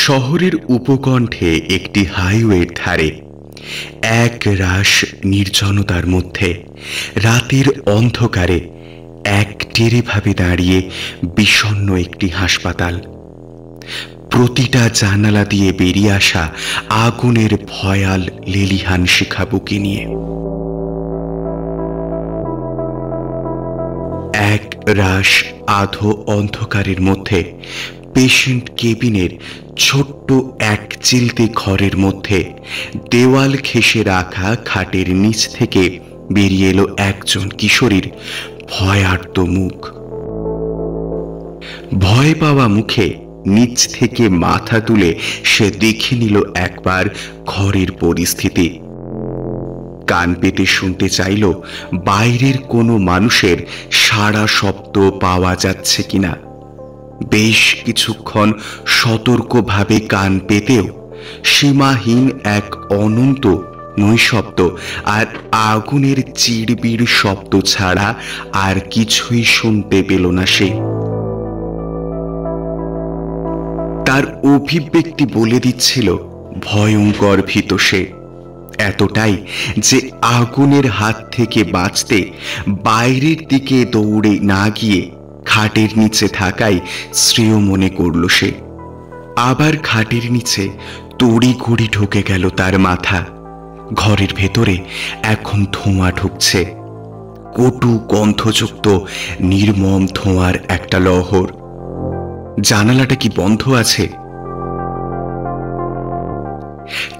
শহরের উপকণ্ঠে একটি হাইওয়ের ধারে এক রাশ নির্জনতার মধ্যে রাতের অন্ধকারে এক টেরেভাবে দাঁড়িয়ে বিষণ্ণ একটি হাসপাতাল। প্রতিটা জানালা দিয়ে বেরিয়ে আসা আগুনের ভয়াল লেলিহান শিখা বুকে নিয়ে এক রাশ আধো অন্ধকারের মধ্যে পেশেন্ট কেবিনের ছোট্ট এক চিলতে ঘরের মধ্যে দেওয়াল ঘেঁষে রাখা খাটের নিচ থেকে বেরিয়ে এলো একজন কিশোরীর ভয়ার্ত মুখ। ভয় পাওয়া মুখে নিচ থেকে মাথা তুলে সে দেখে নিল একবার ঘরের পরিস্থিতি। কান পেতে শুনতে চাইল বাইরের কোনো মানুষের সাড়া শব্দ পাওয়া যাচ্ছে কিনা। বেশ কিছুক্ষণ সতর্কভাবে কান পেতেও সীমাহীন এক অনন্ত নৈশব্দ আর আগুনের চিড়বিড় শব্দ ছাড়া আর কিছুই শুনতে পেল না সে। তার অভিব্যক্তি বলে দিচ্ছিল ভয়ঙ্কর ভীত সে, এতটাই যে আগুনের হাত থেকে বাঁচতে বাইরের দিকে দৌড়ে না গিয়ে খাটের নিচে থাকাই শ্রেয় মনে করল সে। আবার খাটের নিচে তড়িঘড়ি ঢুকে গেল তার মাথা। ঘরের ভেতরে এখন ধোঁয়া ঢুকছে, কটু গন্ধযুক্ত নির্মম ধোঁয়ার একটা লহর। জানালাটা কি বন্ধ আছে?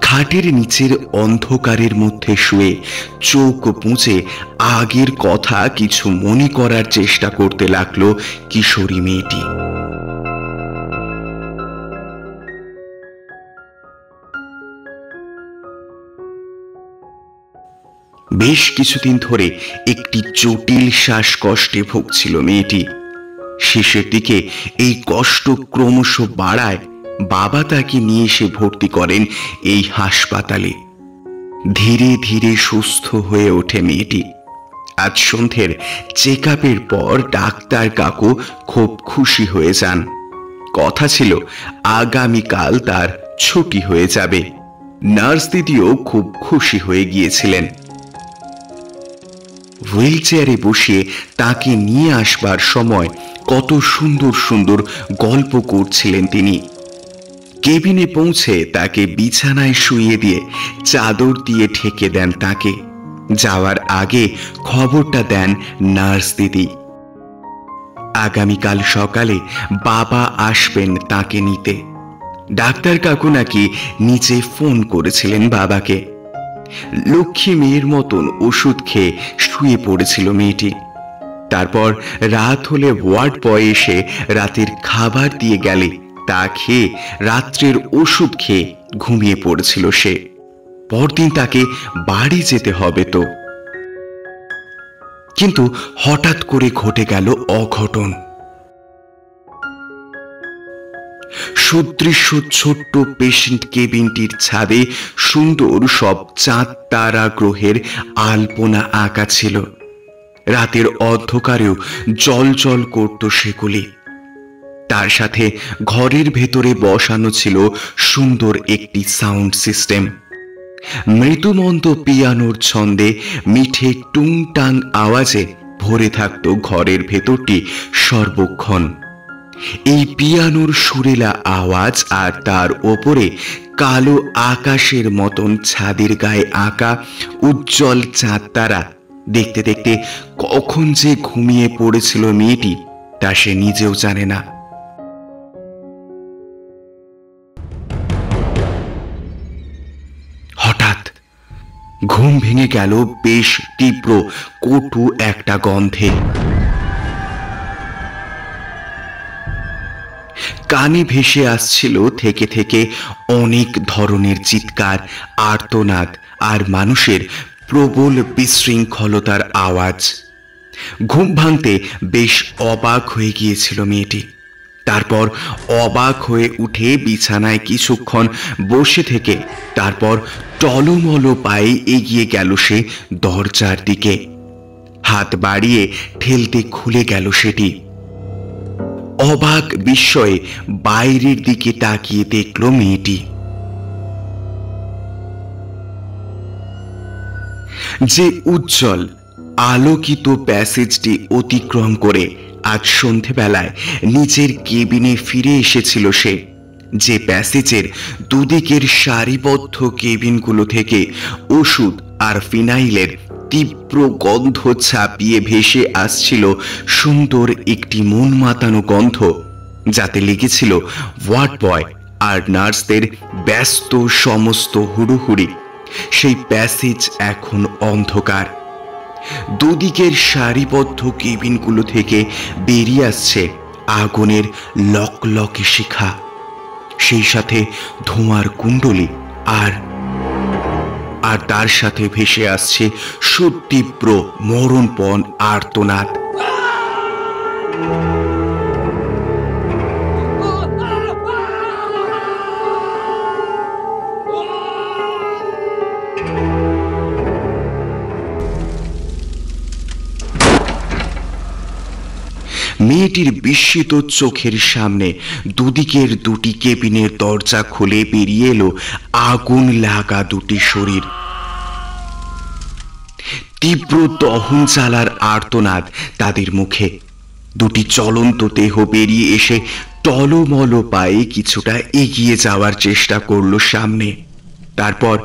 খাটের নিচের অন্ধকারের মধ্যে শুয়ে চোখ মুছে আগের কথা কিছু মনে করার চেষ্টা করতে লাগলো কিশোরী মেয়েটি। বেশ কিছুদিন ধরে একটি জটিল শ্বাসকষ্টে ভুগছিল মেয়েটি। শেষের দিকে এই কষ্ট ক্রমশ বাড়ায় বাবা তাকে নিয়ে এসে ভর্তি করেন এই হাসপাতালে। ধীরে ধীরে সুস্থ হয়ে ওঠে মেয়েটি। আজ সন্ধ্যের চেকআপের পর ডাক্তার কাকু খুব খুশি হয়ে যান। কথা ছিল আগামীকাল তার ছুটি হয়ে যাবে। নার্স দিদিও খুব খুশি হয়ে গিয়েছিলেন। হুইল চেয়ারে বসিয়ে তাকে নিয়ে আসবার সময় কত সুন্দর সুন্দর গল্প করছিলেন তিনি। কেবিনে পৌঁছে তাকে বিছানায় শুইয়ে দিয়ে চাদর দিয়ে ঢেকে দেন তাকে। যাওয়ার আগে খবরটা দেন নার্স দিদি, আগামীকাল সকালে বাবা আসবেন তাকে নিতে। ডাক্তার কাকু নাকি নিচে ফোন করেছিলেন বাবাকে। লক্ষ্মী মেয়ের মতন ওষুধ খেয়ে শুয়ে পড়েছিল মেয়েটি। তারপর রাত হলে ওয়ার্ড বয় এসে রাতের খাবার দিয়ে গেলে তা খেয়ে রাত্রের ওষুধ খেয়ে ঘুমিয়ে পড়েছিল সে। পরদিন তাকে বাড়ি যেতে হবে তো। কিন্তু হঠাৎ করে ঘটে গেল অঘটন। সুদৃশ্য ছোট্ট পেশেন্ট কেবিনটির ছাদে সুন্দর সব চাঁদ তারা গ্রহের আলপনা আঁকা ছিল। রাতের অন্ধকারেও জল জল করত সেগুলি। তার সাথে ঘরের ভেতরে বসানো ছিল সুন্দর একটি সাউন্ড সিস্টেম। মৃদুমন্দ পিয়ানোর ছন্দে মিঠে টুংটাং আওয়াজে ভরে থাকত ঘরের ভেতরটি সর্বক্ষণ। এই পিয়ানোর সুরেলা আওয়াজ আর তার ওপরে কালো আকাশের মতন ছাদের গায়ে আঁকা উজ্জ্বল চাঁদ তারা দেখতে দেখতে কখন যে ঘুমিয়ে পড়েছিল মেয়েটি তা সে নিজেও জানে না। হঠাৎ ঘুম ভেঙে গেল বেশ তীব্র কটু একটা গন্ধে। কানে ভেসে আসছিল থেকে থেকে অনেক ধরনের চিৎকার, আর্তনাদ আর মানুষের প্রবল বিশৃঙ্খলতার আওয়াজ। ঘুম ভাঙতে বেশ অবাক হয়ে গিয়েছিল মেয়েটি। তারপর অবাক হয়ে উঠে বিছানায় কিছুক্ষণ বসে থেকে তারপর টলমল পায়ে এগিয়ে গেল সে দরজার দিকে। হাত বাড়িয়ে ঠেলতে খুলে গেল সেটি। অবাক বিস্ময়ে বাইরের দিকে তাকিয়ে দেখল মেয়েটি। যে উজ্জ্বল আলোকিত প্যাসেজটি অতিক্রম করে আজ সন্ধেবেলায় নিজের কেবিনে ফিরে এসেছিল সে, যে প্যাসেজের দুদিকের সারিবদ্ধ কেবিনগুলো থেকে ওষুধ আর ফিনাইলের তীব্র গন্ধ ছাপিয়ে ভেসে আসছিল সুন্দর একটি মন মাতানো গন্ধ, যাতে লেগেছিল ওয়ার্ড বয় আর নার্সদের ব্যস্ত সমস্ত হুড়োহুড়ি। সেই প্যাসেজ এখন অন্ধকার। দুদিকের সারিবদ্ধ কেবিনগুলো থেকে বেরিয়ে আসছে আগুনের লকলকে শিখা, সেই সাথে ধোঁয়ার কুণ্ডলী, আর তার সাথে ভেসে আসছে সুতীব্র মরণপণ আর্তনাদ। মেয়েটির বিস্মিত চোখের সামনে দুদিকের দুটি কেবিনের দরজা খুলে বেরিয়ে এলো আগুন লাগা দুটি শরীর। তীব্র দহন জ্বালার আর্তনাদ তাদের মুখে। দুটি চলন্ত দেহ বেরিয়ে এসে টলমল পায়ে কিছুটা এগিয়ে যাওয়ার চেষ্টা করলো সামনে, তারপর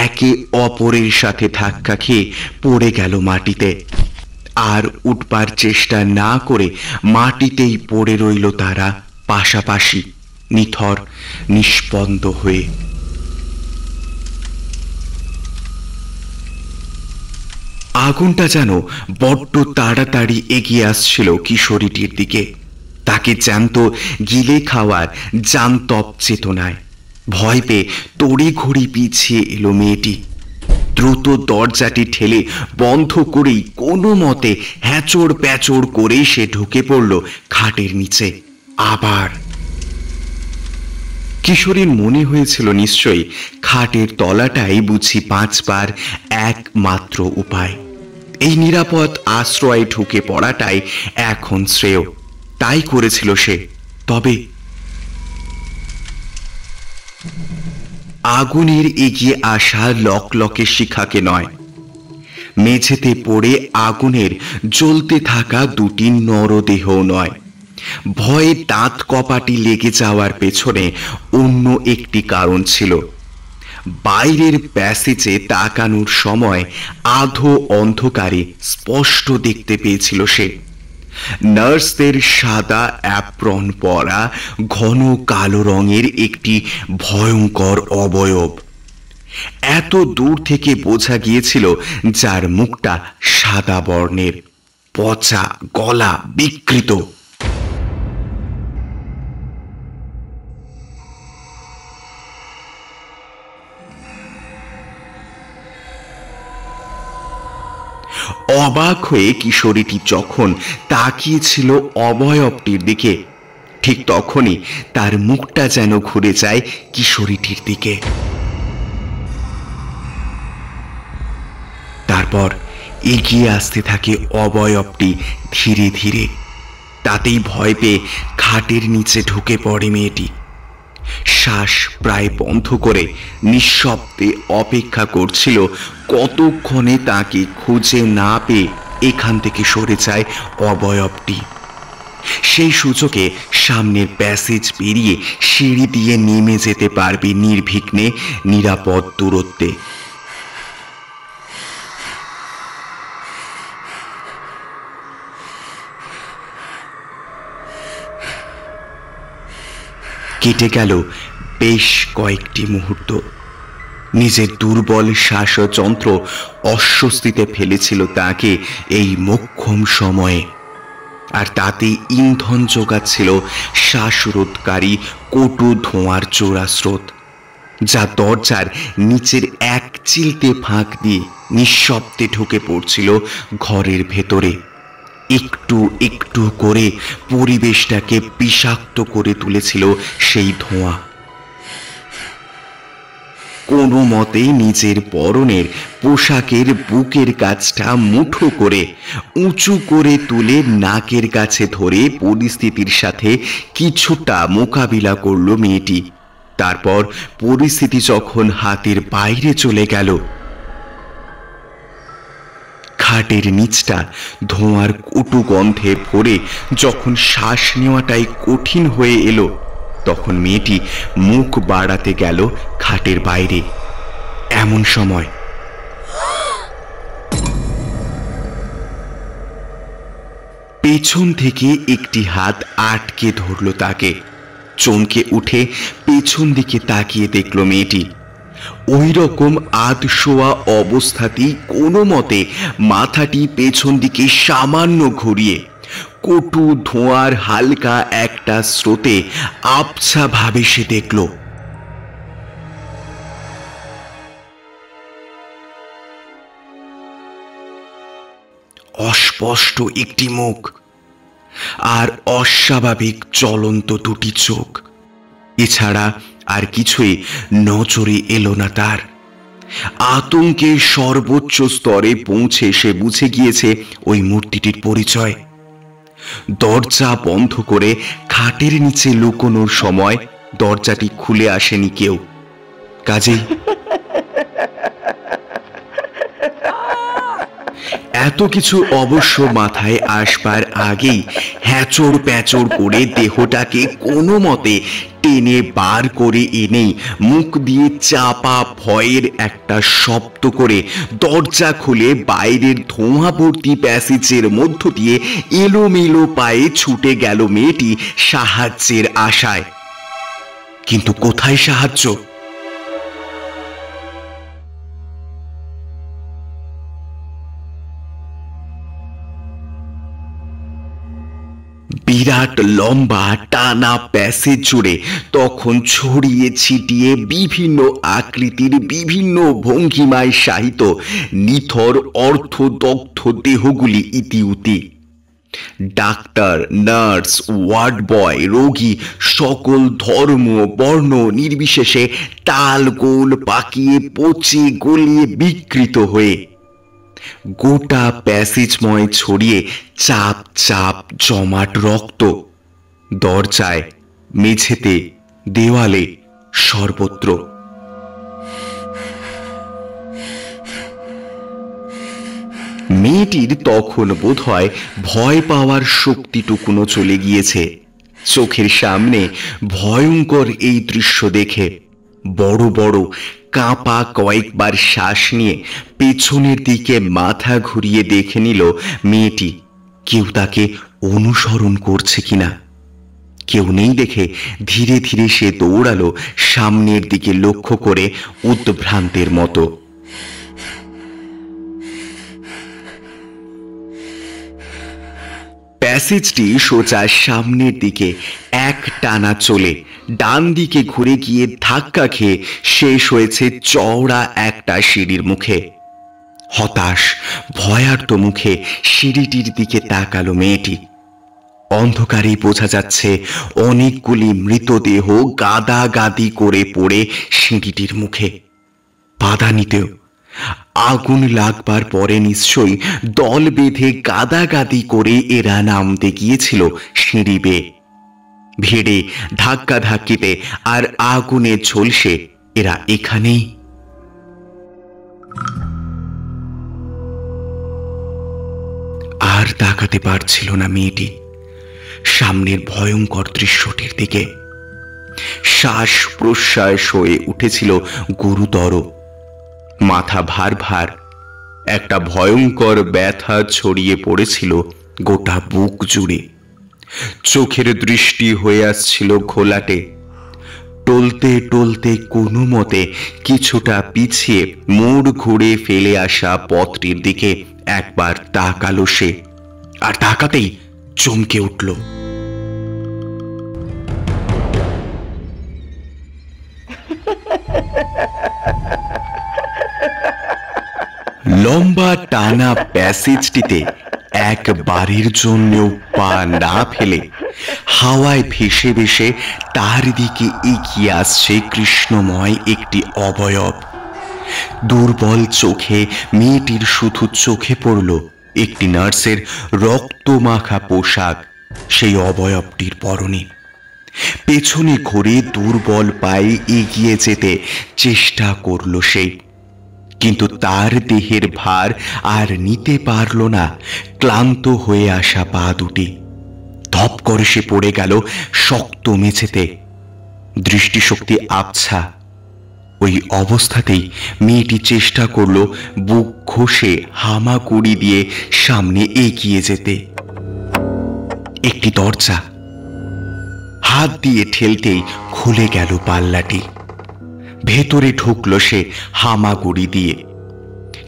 একে অপরের সাথে ধাক্কা খেয়ে পড়ে গেল মাটিতে। আর উঠবার চেষ্টা না করে মাটিতেই পড়ে রইল তারা পাশাপাশি, নিথর নিস্পন্দ হয়ে। আগুনটা যেন বড্ড তাড়াতাড়ি এগিয়ে আসছিল কিশোরীটির দিকে, তাকে জ্যান্ত গিলে খাওয়ার জান্তব চেতনায়। ভয় পেয়ে তড়িঘড়ি পিছিয়ে এলো মেয়েটি। দ্রুত দরজাটি ঠেলে বন্ধ করেই কোনো মতে হ্যাচড় প্যাচড় করে সে ঢুকে পড়ল খাটের নিচে। আবার কিশোরীর মনে হয়েছিল নিশ্চয়ই খাটের তলাটাই বুঝি বাঁচবার একমাত্র উপায়। এই নিরাপদ আশ্রয়ে ঢুকে পড়াটাই এখন শ্রেয়। তাই করেছিল সে। তবে আগুনের এগিয়ে আসা লকলকে শিখাকে নয়, মেঝেতে পড়ে আগুনের জ্বলতে থাকা দুটি নরদেহ নয়। ভয়ে দাঁত কপাটি লেগে যাওয়ার পেছনে অন্য একটি কারণ ছিল। বাইরের প্যাসেজে তাকানোর সময় আধো অন্ধকারে স্পষ্ট দেখতে পেয়েছিল সে নার্সদের সাদা অ্যাপ্রন পরা ঘন কালো রঙের একটি ভয়ঙ্কর অবয়ব। এত দূর থেকে বোঝা গিয়েছিল যার মুখটা সাদা বর্ণের, পচা গলা বিকৃত। অবাক হয়ে কিশোরীটি যখন তাকিয়েছিল অবয়বটির দিকে, ঠিক তখনই তার মুখটা যেন ঘুরে যায় কিশোরীটির দিকে। তারপর এগিয়ে আসতে থাকে অবয়বটি ধীরে ধীরে। তাতেই ভয় পেয়ে খাটের নিচে ঢুকে পড়ে মেয়েটি। শ্বাস প্রায় বন্ধ করে নিঃশব্দে অপেক্ষা করছিল কতক্ষণে তাকে খুঁজে না পেয়ে এখান থেকে সরে যায় অবয়বটি। সেই সুযোগে সামনের প্যাসেজ পেরিয়ে সিঁড়ি দিয়ে নেমে যেতে পারবে নির্বিঘ্নে নিরাপদ দূরত্বে। কেটে গেল বেশ কয়েকটি মুহূর্ত। নিজের দুর্বল শ্বাসযন্ত্র অস্বস্তিতে ফেলেছিল তাকে এই মোক্ষম সময়ে, আর তাতে ইন্ধন যোগাচ্ছিল শ্বাসরোধকারী কটু ধোঁয়ার চোরা স্রোত, যা দরজার নিচের এক চিলতে ফাঁক দিয়ে নিঃশব্দে ঢুকে পড়ছিল ঘরের ভেতরে। একটু একটু করে পরিবেশটাকে বিষাক্ত করে তুলেছিল সেই ধোঁয়া। কোনো মতে নিজের পরনের পোশাকের বুকের কাছটা মুঠো করে উঁচু করে তুলে নাকের কাছে ধরে পরিস্থিতির সাথে কিছুটা মোকাবিলা করল মেয়েটি। তারপর পরিস্থিতি যখন হাতের বাইরে চলে গেল, খাটের নিচটা ধোঁয়ার কটু গন্ধে ভরে যখন শ্বাস নেওয়াটাই কঠিন হয়ে এলো, তখন মেয়েটি মুখ বাড়াতে গেল খাটের বাইরে। এমন সময় পেছন থেকে একটি হাত আটকে ধরল তাকে। চমকে উঠে পেছন দিকে তাকিয়ে দেখল মেয়েটি ওই রকম আধশোয়া অবস্থাতেই কোনো মতে মাথাটি পেছন দিকে সামান্য ঘুরিয়ে কটু ধোঁয়ার হালকা একটা স্রোতে আবছা ভাবে সে দেখল অস্পষ্ট একটি মুখ আর অস্বাভাবিক জ্বলন্ত দুটি চোখ। এছাড়া আর কিছুই নজরে এলো না তার। আতঙ্কের সর্বোচ্চ স্তরে পৌঁছে সে বুঝে গিয়েছে ওই মূর্তিটির পরিচয়। দরজা বন্ধ করে খাটের নিচে লুকোনোর সময় দরজাটি খুলে আসেনি কেউ। কাজেই এত কিছু অবশ্য মাথায় আসবার আগেই হ্যাচড় প্যাচড় করে দেহটাকে কোনো মতে টেনে বার করে এনেই মুখ দিয়ে চাপা ভয়ের একটা শব্দ করে দরজা খুলে বাইরের ধোঁয়া ভর্তি প্যাসেজের মধ্য দিয়ে এলোমেলো পায়ে ছুটে গেল মেয়েটি সাহায্যের আশায়। কিন্তু কোথায় সাহায্য? বিরাট লম্বা টানা প্যাসেজ জুড়ে তখন ছড়িয়ে ছিটিয়ে বিভিন্ন আকৃতির বিভিন্ন ভঙ্গিমায় শায়িত নিথর অর্ধদগ্ধ দেহগুলি ইতিউতি। ডাক্তার, নার্স, ওয়ার্ড বয়, রোগী সকল ধর্ম বর্ণ নির্বিশেষে টাল গোল পাকিয়ে পচে গলিয়ে বিকৃত হয়ে গোটা প্যাসেজময় ছড়িয়ে চাপ চাপ জমাট রক্ত। দরজায়, মেঝেতে, দেওয়ালে, সর্বত্র। মেয়েটির তখন বোধহয় ভয় পাওয়ার শক্তিটুকুনো চলে গিয়েছে। চোখের সামনে ভয়ঙ্কর এই দৃশ্য দেখে বড় বড় কাঁপা কয়েকবার শ্বাস নিয়ে পেছনের দিকে মাথা ঘুরিয়ে দেখে নিল মেয়েটি কেউ তাকে অনুসরণ করছে কিনা। কেউ নেই দেখে ধীরে ধীরে সে দৌড়ালো সামনের দিকে লক্ষ্য করে উদ্ভ্রান্তের মতো। প্যাসেজটি সোজা সামনের দিকে এক টানা চলে ডান দিকে ঘুরে গিয়ে ধাক্কা খেয়ে শেষ হয়েছে চওড়া একটা সিঁড়ির মুখে। হতাশ ভয়ার্ত মুখে সিঁড়িটির দিকে তাকালো মেয়েটি। অন্ধকারেই বোঝা যাচ্ছে অনেকগুলি মৃতদেহ গাদাগাদি করে পড়ে সিঁড়িটির মুখে। পাদানিতেও আগুন লাগবার পরে নিশ্চয়ই দল বেঁধে গাদাগাদি করে এরা নামতে গিয়েছিল সিঁড়ি বেয়ে। ভিড়ে ধাক্কা ধাক্কিতে আর আগুনে ঝলসে এরা এখানেই। আর তাকাতে পারছিল না মেয়েটি সামনের ভয়ঙ্কর দৃশ্যটির দিকে। শ্বাস প্রশ্বাস হয়ে উঠেছিল গুরুতর। মাথা ভার ভার, একটা ভয়ঙ্কর ব্যথা ছড়িয়ে পড়েছিল গোটা বুক জুড়ে। চোখের দৃষ্টি হয়ে আসছিল ঘোলাটে। টলতে টলতে কোনো মতে কিছুটা পিছিয়ে মোড় ঘুরে ফেলে আসা পথটির দিকে একবার তাকালো সে। আর তাকাতেই চমকে উঠল। লম্বা টানা প্যাসেজটিতে একবারের জন্যও পা না ফেলে হাওয়ায় ভেসে ভেসে তার দিকে এগিয়ে আসছে কৃষ্ণময় একটি অবয়ব। দুর্বল চোখে মেয়েটির শুধু চোখে পড়ল একটি নার্সের রক্তমাখা পোশাক সেই অবয়বটির পরনে। পেছনে ঘুরে দুর্বল পায়ে এগিয়ে যেতে চেষ্টা করল সে, কিন্তু তার দেহের ভার আর নিতে পারল না ক্লান্ত হয়ে আসা পা দুটি। ধপ করে সে পড়ে গেল শক্ত মেঝেতে, দৃষ্টিশক্তি আবছা। ওই অবস্থাতেই মেয়েটি চেষ্টা করল বুক ঘষে হামাগুড়ি দিয়ে সামনে এগিয়ে যেতে। একটি দরজা হাত দিয়ে ঠেলতেই খুলে গেল পাল্লাটি। ভেতরে ঢুকল সে হামাগুড়ি দিয়ে,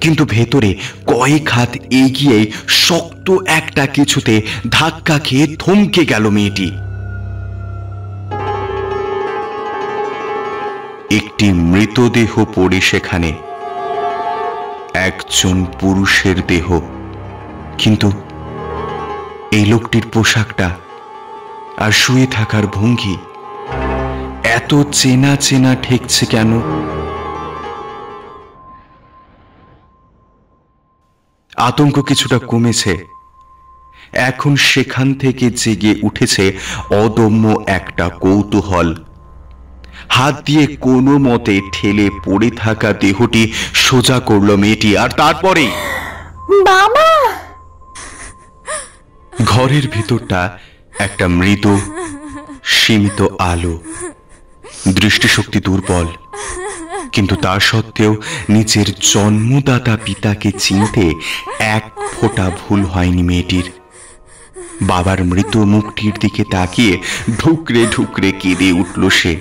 কিন্তু ভেতরে কয়েক হাত এগিয়ে শক্ত একটা কিছুতে ধাক্কা খেয়ে থমকে গেল মেয়েটি। একটি মৃতদেহ পড়ে সেখানে, একজন পুরুষের দেহ। কিন্তু এই লোকটির পোশাকটা আর শুয়ে থাকার ভঙ্গি এত চেনা চেনা ঠেকছে কেন? আতঙ্ক কিছুটা কমেছে, এখন সেখান থেকে জেগে উঠেছে অদম্য একটা কৌতূহল। হাত দিয়ে কোনো মতে ঠেলে পড়ে থাকা দেহটি সোজা করল মেয়েটি, আর তারপরে বাবা! ঘরের ভিতরটা একটা মৃদু সীমিত আলো। দৃষ্টিশক্তি দুর্বল, কিন্তু তা সত্ত্বেও নিজের জন্মদাতা পিতাকে চিনতে এক ফোঁটা ভুল হয়নি মেয়েটির। বাবার মৃত মুখটির দিকে তাকিয়ে ঢুকরে ঢুকরে কেঁদে উঠল সে।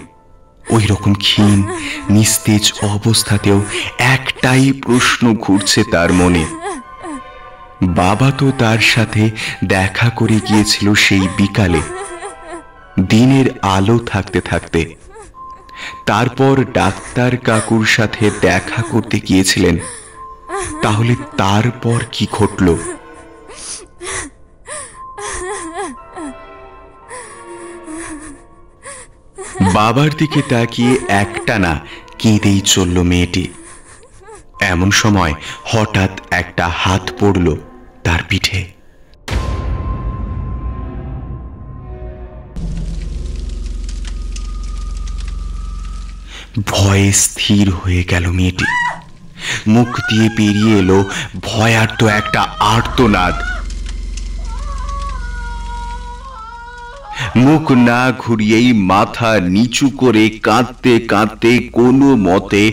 ওই রকম ক্ষীণ নিস্তেজ অবস্থাতেও একটাই প্রশ্ন ঘুরছে তার মনে। বাবা তো তার সাথে দেখা করে গিয়েছিল সেই বিকালে, দিনের আলো থাকতে থাকতে। তারপর ডাক্তার কাকুর সাথে দেখা করতে গিয়েছিলেন। তাহলে তারপর কি ঘটল? বাবার দিকে তাকিয়ে একটানা কেঁদেই চলল মেয়েটি। এমন সময় হঠাৎ একটা হাত পড়ল তার পিঠে। ভয়ে স্থির হয়ে গেল মেয়েটি। মুখ দিয়ে বেরিয়ে এলো ভয়ার্ত একটা আর্তনাদ। মুখ না ঘুরিয়েই মাথা নিচু করে কাঁদতে কাঁদতে কোনো মতে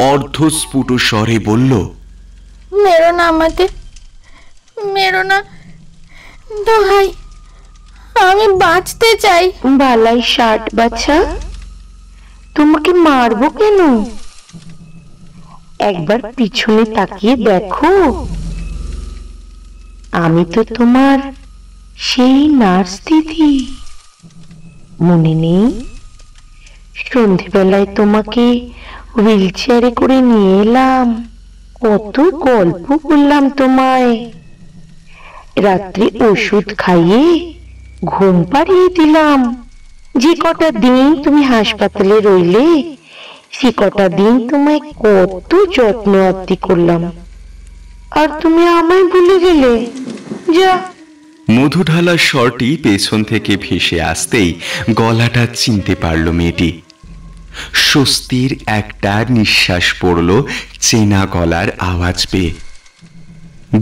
অর্ধস্ফুট স্বরে বলল, মেরো না আমাদের, মেরো না, দোহাই, আমি বাঁচতে চাই। বালাই ষাট বাচ্চা, তোমাকে মারবো কেন? একবার পিছনে তাকিয়ে দেখো, আমি তো তোমার সেই নার্স দিদি, মনে নেই? সন্ধেবেলায় তোমাকে হুইল চেয়ারে করে নিয়ে এলাম, কত গল্প বললাম তোমায়, রাত্রে ওষুধ খাইয়ে ঘুম পাড়িয়ে দিলাম। যে কটা দিন তুমি হাসপাতালে রইলে, সে কটা দিন তোমায় কত যত্ন আত্তি করলাম, আর তুমি আমায় ভুলে গেলে। যা। মধু ঢালা স্বরটি পেছন থেকে ভেসে আসতেই গলাটা চিনতে পারল মেয়েটি। স্বস্তির একটা নিঃশ্বাস পড়ল চেনা গলার আওয়াজ পেয়ে।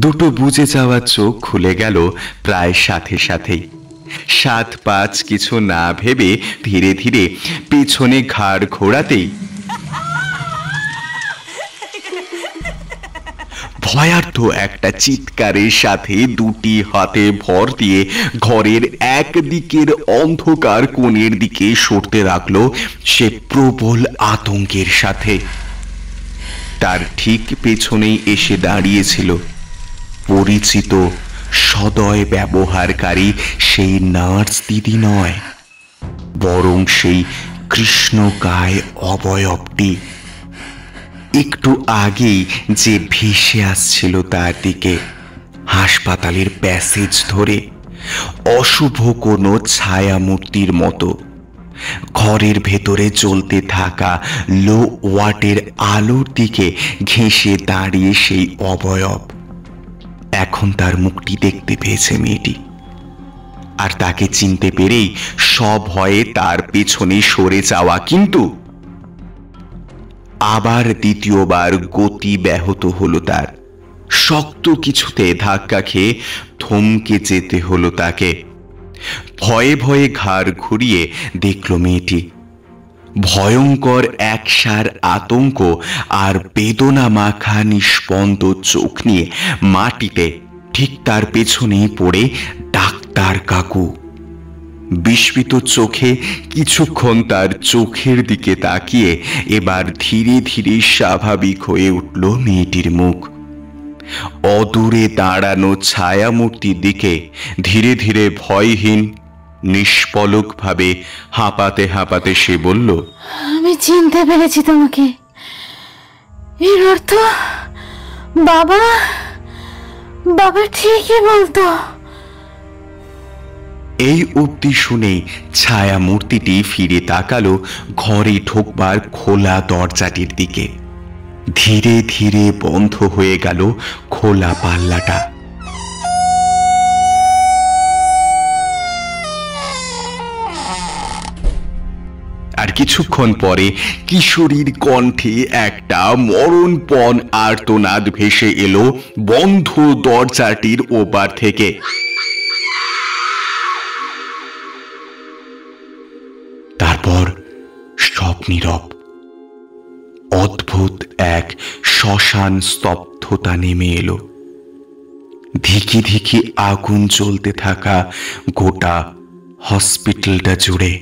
দুটো বুজে যাওয়া চোখ খুলে গেল প্রায় সাথে সাথেই। 7-5 কিছু না ভেবে ধীরে ধীরে পেছনে ঘাড় ঘোরাতেই ভয়ার্থ একটা চিৎকারের সাথে দুটি হাতে ভর দিয়ে ঘরের একদিকের অন্ধকার কোণের দিকে সরতে লাগলো সে প্রবল আতঙ্কের সাথে। তার ঠিক পেছনেই এসে দাঁড়িয়েছিল পরিচিত সদয় ব্যবহারকারী সেই নার্স দিদি নয়, বরং সেই কৃষ্ণকায় অবয়বটি। একটু আগেই যে ভেসে আসছিল তার দিকে হাসপাতালের প্যাসেজ ধরে, অশুভ কোনো ছায়ামূর্তির মতো। ঘরের ভেতরে জ্বলতে থাকা লো ওয়াটের আলোর দিকে ঘেঁষে দাঁড়িয়ে সেই অবয়ব। এখন তার মুখটি দেখতে পেয়েছে মেয়েটি, আর তাকে চিনতে পেরেই সভয়ে তার পেছনে সরে যাওয়া, কিন্তু আবার দ্বিতীয়বার গতি ব্যাহত হলো তার। শক্ত কিছুতে ধাক্কা খেয়ে থমকে যেতে হলো তাকে। ভয়ে ভয়ে ঘাড় ঘুরিয়ে দেখল মেয়েটি। ভয়ঙ্কর একসার আতঙ্ক আর বেদনা মাখা নিস্পন্দ চোখ নিয়ে মাটিতে ঠিক তার পেছনেই পড়ে ডাক্তার কাকু। বিস্মিত চোখে কিছুক্ষণ তার চোখের দিকে তাকিয়ে এবার ধীরে ধীরে স্বাভাবিক হয়ে উঠল মেয়েটির মুখ। অদূরে দাঁড়ানো ছায়ামূর্তির দিকে ধীরে ধীরে ভয়হীন নিষ্পলক ভাবে হাঁপাতে হাঁপাতে সে বলল, আমি চিনতে পেরেছি তোমাকে। এর অর্থ বাবা বাবা ঠিকই বলতো। এই অবধি শুনেই ছায়ামূর্তিটি ফিরে তাকালো ঘরে ঢোকবার খোলা দরজাটির দিকে। ধীরে ধীরে বন্ধ হয়ে গেল খোলা পাল্লাটা। আর কিছুক্ষণ পরে কিশোরীর কণ্ঠে একটা মরণপণ আর্তনাদ ভেসে এলো বন্ধ দরজাটির ওপার থেকে। তারপর সব নীরব। অদ্ভুত এক শ্মশান স্তব্ধতা নেমে এলো। ধিকি ধিকি আগুন জ্বলতে থাকা গোটা হসপিটালটা জুড়ে।